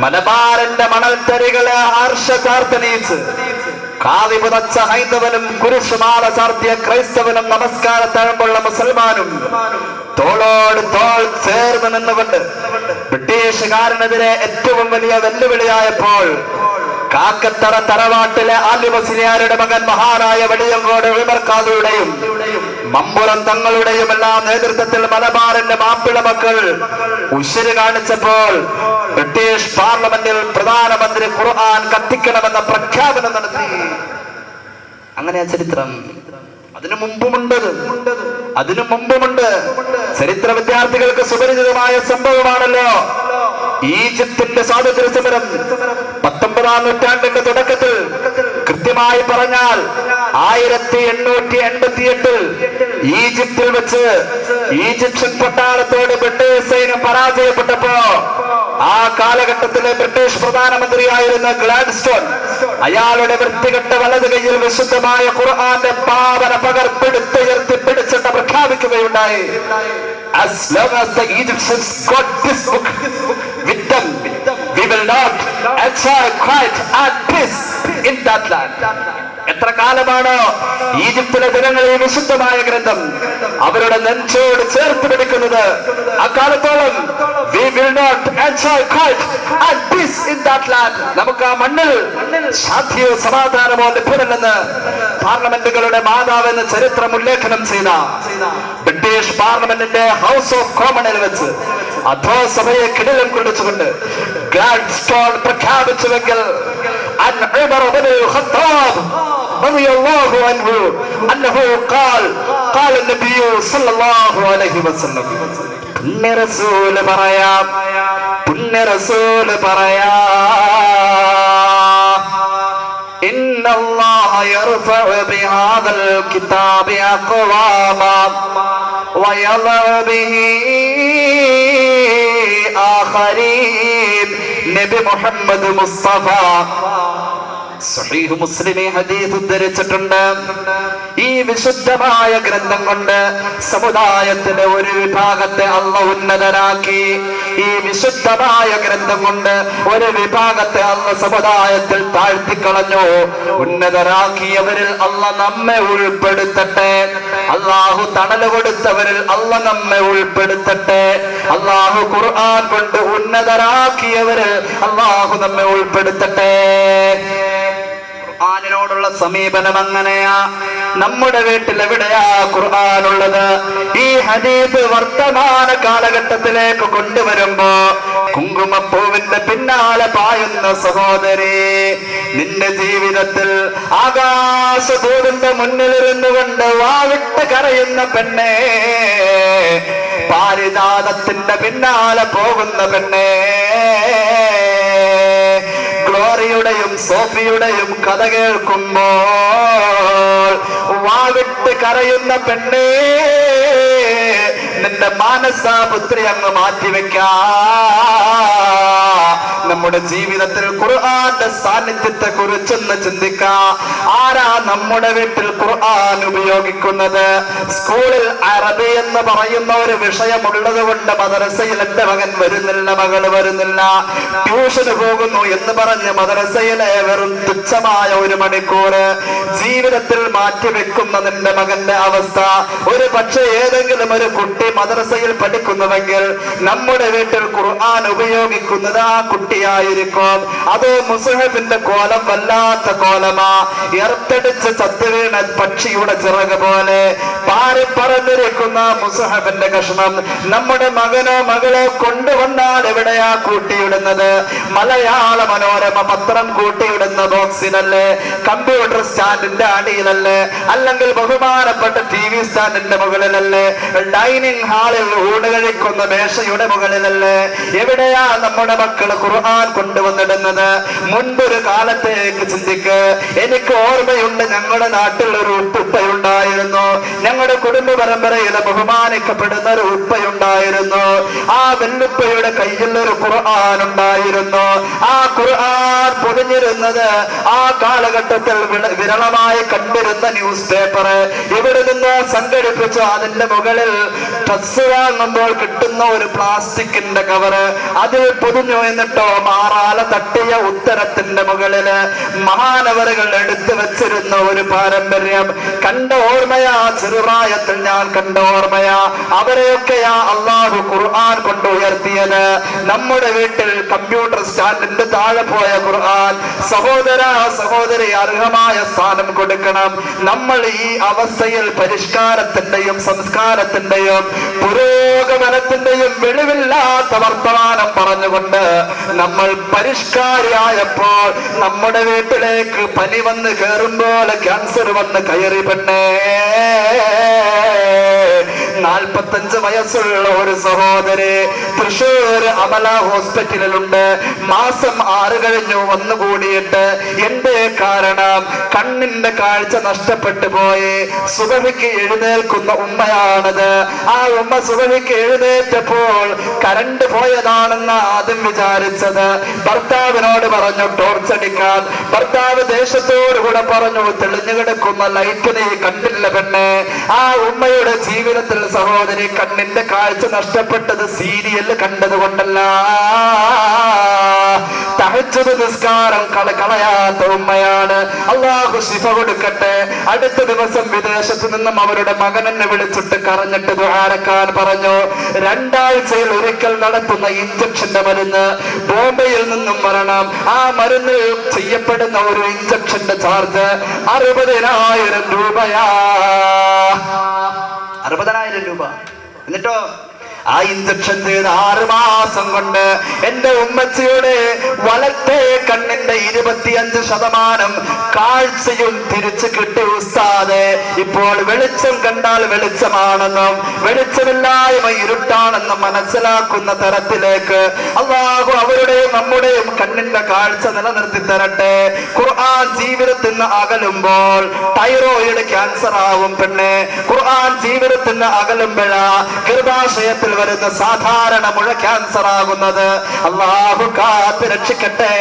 മലബാറിന്റെ മണൽത്തരികളെ ഹർഷചാർത്തനീച്ച് കാതി പുതച്ച ഹൈന്ദവനും കുരിശുമാല ചാർത്തിയ ക്രൈസ്തവനും നമസ്കാരത്തഴമ്പുള്ള മുസൽമാനും തോളോട് തോൾ ചേർന്ന് നിന്നുകൊണ്ട് ബ്രിട്ടീഷുകാരനെതിരെ ഏറ്റവും വലിയ വെല്ലുവിളിയായപ്പോൾ കാക്കത്തറ തറവാട്ടിലെ ആലിമുസ്ലിയാരുടെ മകൻ മഹാനായ വെളിയങ്കോട് ഉമർ ഖാദിയുടെയും മമ്പുറം തങ്ങളുടെയും എല്ലാം നേതൃത്വത്തിൽ മലബാറിന്റെ മാപ്പിള മക്കൾ ഉശിര് കാണിച്ചപ്പോൾ ബ്രിട്ടീഷ് പാർലമെന്റിൽ പ്രധാനമന്ത്രി ഖുർആൻ കത്തിക്കണമെന്ന പ്രഖ്യാപനം നടത്തി. അങ്ങനെ ചരിത്രം അതിനു മുമ്പുമുണ്ട്. ചരിത്ര വിദ്യാർത്ഥികൾക്ക് സുപരിചിതമായ സംഭവമാണല്ലോ ഈജിപ്തിന്റെ സ്വാതന്ത്ര്യ സമരം. 19-ാം നൂറ്റാണ്ടിന്റെ തുടക്കത്തിൽ, കൃത്യമായി പറഞ്ഞാൽ 1888 ഈജിപ്തിൽ വെച്ച് ഈജിപ്ഷ്യൻ പട്ടാളത്തോട് ബ്രിട്ടീഷ് സൈന്യം പരാജയപ്പെട്ടപ്പോ ആ കാലഘട്ടത്തിലെ ബ്രിട്ടീഷ് പ്രധാനമന്ത്രിയായിരുന്ന ഗ്ലാഡ്സ്റ്റോൺ അയാളുടെ വൃത്തികെട്ട വലത് കൈയിൽ വിശുദ്ധമായ ഖുർആന്റെ പാവന പകർപ്പെടുത്തുയർത്തി പിടിച്ചിട്ട് പ്രഖ്യാപിക്കുകയുണ്ടായി. As long as the Egyptians got this book with them, we will not enjoy quiet and peace in that land. എത്ര കാലമാണോ ഈജിപ്തിലെ ജനങ്ങൾ ഈ വിശുദ്ധമായ ഗ്രന്ഥം അവരുടെ നെഞ്ചോട് ചേർത്ത് പിടിക്കുന്നത്, അക്കാലത്തോളം we will not enjoy quiet and peace in that land. നമുക്ക് ആ മണ്ണിൽ ശാന്തിയോ സമാധാനമോ ലഭ്യമല്ലെന്ന് പാർലമെന്റുകളുടെ മാതാവെന്ന് ചരിത്രം ഉല്ലേഖനം ചെയ്ത ബ്രിട്ടീഷ് പാർലമെന്റിന്റെ ഹൗസ് ഓഫ് കോമണിൽ വെച്ച് അധോസഭയെ കിടിലം കൊള്ളിച്ചുകൊണ്ട് ഗ്ലാഡ്സ്റ്റോൺ പ്രഖ്യാപിച്ചുവെങ്കിൽ رضي الله عنه أنه قال النبي صلى الله عليه وسلم പുണ്യ റസൂൽ പറയാ إن الله يرفع بهذا الكتاب أقواما ويضع به آخرين. നബി മുഹമ്മദ് മുസ്തഫ സഹീഹ് മുസ്ലിമി ഹദീസ് ഉദ്ധരിച്ചിട്ടുണ്ട്. ഈ വിശുദ്ധമായ ഗ്രന്ഥം കൊണ്ട് സമുദായത്തിലെ ഒരു വിഭാഗത്തെ അല്ലാഹു ഉന്നതരാക്കി. ഈ വിശുദ്ധമായ ഗ്രന്ഥം കൊണ്ട് ഒരു വിഭാഗത്തെ അല്ലാഹു സമുദായത്തിൽ താഴ്ത്തിക്കളഞ്ഞു. ഉന്നതരാക്കിയവരിൽ അല്ലാഹു നമ്മെ ഉൾപ്പെടുത്തട്ടെ. അല്ലാഹു തണല് കൊടുത്തവരിൽ അല്ലാഹു നമ്മെ ഉൾപ്പെടുത്തട്ടെ. അല്ലാഹു ഖുർആൻ കൊണ്ട് ഉന്നതരാക്കിയവരിൽ അല്ലാഹു നമ്മെ ഉൾപ്പെടുത്തട്ടെ. ഖുർആനിനോടുള്ള സമീപനം അങ്ങനെയാ. നമ്മുടെ വീട്ടിൽ എവിടെയാ ഖുർആനുള്ളത്? ഈ ഹദീസ് വർത്തമാന കാലഘട്ടത്തിലേക്ക് കൊണ്ടുവരുമ്പോ കുങ്കുമപ്പൂവിന്റെ പിന്നാലെ പായുന്ന സഹോദരി, നിന്റെ ജീവിതത്തിൽ ആകാശദൂതിന്റെ മുന്നിലിരുന്നു കൊണ്ട് വാവിട്ട് കരയുന്ന പെണ്ണേ, പാരിജാതത്തിന്റെ പിന്നാലെ പോകുന്ന പെണ്ണേ, ഗ്ലോറിയുടെയും സോഫിയുടെയും കഥ കേൾക്കുമ്പോൾ വാവിട്ട് കരയുന്ന പെണ്ണേ, നിന്റെ മാനസാപുത്രി അങ്ങ് മാറ്റിവെക്കാ. നമ്മുടെ ജീവിതത്തിൽ ഖുർആന്റെ സാന്നിധ്യത്തെ കുറിച്ചൊന്ന് ചിന്തിക്കാ. ആരാ നമ്മുടെ വീട്ടിൽ ഖുർആൻ ഉപയോഗിക്കുന്നത്? സ്കൂളിൽ അറബി എന്ന് പറയുന്ന ഒരു വിഷയമുള്ളത് കൊണ്ട് മദ്രസയിൽ എന്റെ മകൻ വരുന്നില്ല, മകള് വരുന്നില്ല, ട്യൂഷന് പോകുന്നു എന്ന് പറഞ്ഞ് മദ്രസയിലെ വെറും തുച്ഛമായ 1 മണിക്കൂർ ജീവിതത്തിൽ മാറ്റിവെക്കുന്ന നിന്റെ മകന്റെ അവസ്ഥ. ഒരു പക്ഷേ ഏതെങ്കിലും ഒരു കുട്ടി മദ്രസയിൽ പഠിക്കുന്നുവെങ്കിൽ നമ്മുടെ വീട്ടിൽ ഖുർആൻ ഉപയോഗിക്കുന്നത് ആ കുട്ടിയായിരിക്കും. അത് മുസ്ഹഫിന്റെ കോലം വല്ലാത്ത കോലമാ. എർത്തടിച്ച് ചത്തുവീണ പക്ഷിയുടെ ചിറക് പോലെ പാറിപ്പറന്നിരിക്കുന്ന മുസ്ഹഫിന്റെ കഷ്ണം നമ്മുടെ മകനോ മകളോ കൊണ്ടുവന്നാൽ എവിടെയാ കൂട്ടിയിടുന്നത്? മലയാള മനോരമ പത്രം കൂട്ടിയിടുന്ന ബോക്സിലല്ലേ? കമ്പ്യൂട്ടർ സ്റ്റാൻഡിന്റെ അടിയിലല്ലേ? അല്ലെങ്കിൽ ബഹുമാനപ്പെട്ട TV സ്റ്റാൻഡിന്റെ മുകളിലല്ലേ? ഡൈനിങ് ഹാളിൽ ഊണ് കഴിക്കുന്ന മേശയുടെ മുകളിലല്ലേ? എവിടെയാ നമ്മുടെ മക്കൾ ഖുർആൻ ഖുർആൻ കൊണ്ടുവന്നിടുന്നത്. മുൻപൊരു കാലത്തേക്ക് ചിന്തിക്ക്. എനിക്ക് ഓർമ്മയുണ്ട്, ഞങ്ങളുടെ നാട്ടിൽ ഒരു ഉപ്പയുണ്ടായിരുന്നു. ഞങ്ങളുടെ കുടുംബ പരമ്പരയിൽ ബഹുമാനിക്കപ്പെടുന്ന ഒരു ഉപ്പയുണ്ടായിരുന്നു. ആ വെല്ലുപ്പയുടെ കയ്യിൽ ഒരു ഖുർആൻ ഉണ്ടായിരുന്നു. ആ ഖുർആൻ പൊതിഞ്ഞിരുന്നത് ആ കാലഘട്ടത്തിൽ വിരളമായി കണ്ടിരുന്ന ന്യൂസ് പേപ്പർ ഇവിടെ നിന്ന് സംഘടിപ്പിച്ചു. അതിന്റെ മുകളിൽ ഡ്രസ് വാങ്ങുമ്പോൾ കിട്ടുന്ന ഒരു പ്ലാസ്റ്റിക്കിന്റെ കവറ് അതിൽ പൊതിഞ്ഞു. എന്നിട്ടോ മാറാല തട്ടിയ ഉത്തരത്തിന്റെ മുകളില് മഹാനവറുകൾ എടുത്തു വെച്ചിരുന്ന ഒരു പാരമ്പര്യം കണ്ട ഓർമ്മയാ. ചെറുപ്രായത്തിൽ ഞാൻ കണ്ട ഓർമ്മയാ. അവരെയൊക്കെയാ അള്ളാഹു ഖുർആൻ കൊണ്ട് ഉയർത്തിയത്. നമ്മുടെ വീട്ടിൽ കമ്പ്യൂട്ടർ സ്റ്റാൻഡിന്റെ താഴെ പോയ ഖുർആൻ സഹോദര സഹോദരി അർഹമായ സ്ഥാനം കൊടുക്കണം. നമ്മൾ ഈ അവസ്ഥയിൽ പരിഷ്കാരത്തിന്റെയും സംസ്കാരത്തിന്റെയും പുരോഗമനത്തിന്റെയും വെളിവില്ലാത്ത വർത്തമാനം പറഞ്ഞുകൊണ്ട് നമ്മൾ പരിഷ്കാരിയായപ്പോൾ നമ്മുടെ വീട്ടിലേക്ക് പനി വന്ന് കയറുമ്പോൾ ക്യാൻസർ വന്ന് കയറി. പെണ്ണേ, 45 വയസ്സുള്ള ഒരു സഹോദരി തൃശ്ശൂർ അമല ഹോസ്പിറ്റലിലുണ്ട്. മാസം 6 കഴിഞ്ഞു വന്നുകൂടിയിട്ട്. എന്റെ കാരണം കണ്ണിന്റെ കാഴ്ച നഷ്ടപ്പെട്ടു പോയി. സുബഹിക്ക് എഴുന്നേൽക്കുന്ന ഉമ്മയാണത്. ആ ഉമ്മ സുബഹിക്ക് എഴുന്നേറ്റപ്പോൾ കറണ്ട് പോയതാണെന്ന് ആദ്യം വിചാരിച്ചത്. ഭർത്താവിനോട് പറഞ്ഞു ടോർച്ചടിക്കാൻ. ഭർത്താവ് ദേശത്തോടു കൂടെ പറഞ്ഞു, തെളിഞ്ഞു കിടക്കുന്ന ലൈറ്റ് നീ കണ്ടില്ല പെണ്ണെ. ആ ഉമ്മയുടെ ജീവിതത്തിൽ സഹോദരി കണ്ണിന്റെ കാഴ്ച നഷ്ടപ്പെട്ടത് സീരിയൽ കണ്ടത് കൊണ്ടല്ല, തഹജ്ജുദ് നിസ്കാരം കളയാത്ത ഉമ്മയാണ്. അള്ളാഹു ശിഫ കൊടുക്കട്ടെ. അടുത്ത ദിവസം വിദേശത്ത് നിന്നും അവരുടെ മകൻ എന്നെ വിളിച്ചിട്ട് കരഞ്ഞിട്ട് ദുആരക്കാൻ പറഞ്ഞു. 2 ആഴ്ചയിൽ ഒരിക്കൽ നടത്തുന്ന ഇഞ്ചക്ഷന്റെ മരുന്ന് ബോംബെയിൽ നിന്നും വരണം. ആ മരുന്ന് ചെയ്യപ്പെടുന്ന ഒരു ഇഞ്ചക്ഷന്റെ ചാർജ് 60,000 രൂപയാ. 60,000 രൂപ. എന്നിട്ടോ ആ ഇഞ്ചക്ഷൻ ചെയ്ത് 6 മാസം കൊണ്ട് എന്റെ ഉമ്മച്ചിയുടെ വലത്തെ കണ്ണിന്റെ 25% കാഴ്ചയും തിരിച്ചു കിട്ടി. ഉസ്താദേ, ഇപ്പോൾ വെളിച്ചം കണ്ടാൽ വെളിച്ചമാണെന്നും വെളിച്ചമില്ലായ്മ ഇരുട്ടാണെന്നും മനസ്സിലാക്കുന്ന തരത്തിലേക്ക് അല്ലാഹു അവരുടെയും നമ്മുടെയും കണ്ണിന്റെ കാഴ്ച നിലനിർത്തി തരട്ടെ. ഖുർആൻ ജീവിതത്തിൽ നിന്ന് അകലുമ്പോൾ തൈറോയിഡ് ക്യാൻസർ ആവും പെണ്ണെ. ഖുർആൻ ജീവിതത്തിൽ നിന്ന് അകലുമ്പോഴാ ഗർഭാശയത്തിൽ വരുന്ന സാധാരണ മുഴ ക്യാൻസർ ആകുന്നത്. അല്ലാഹു കാത്ത് രക്ഷിക്കട്ടെ.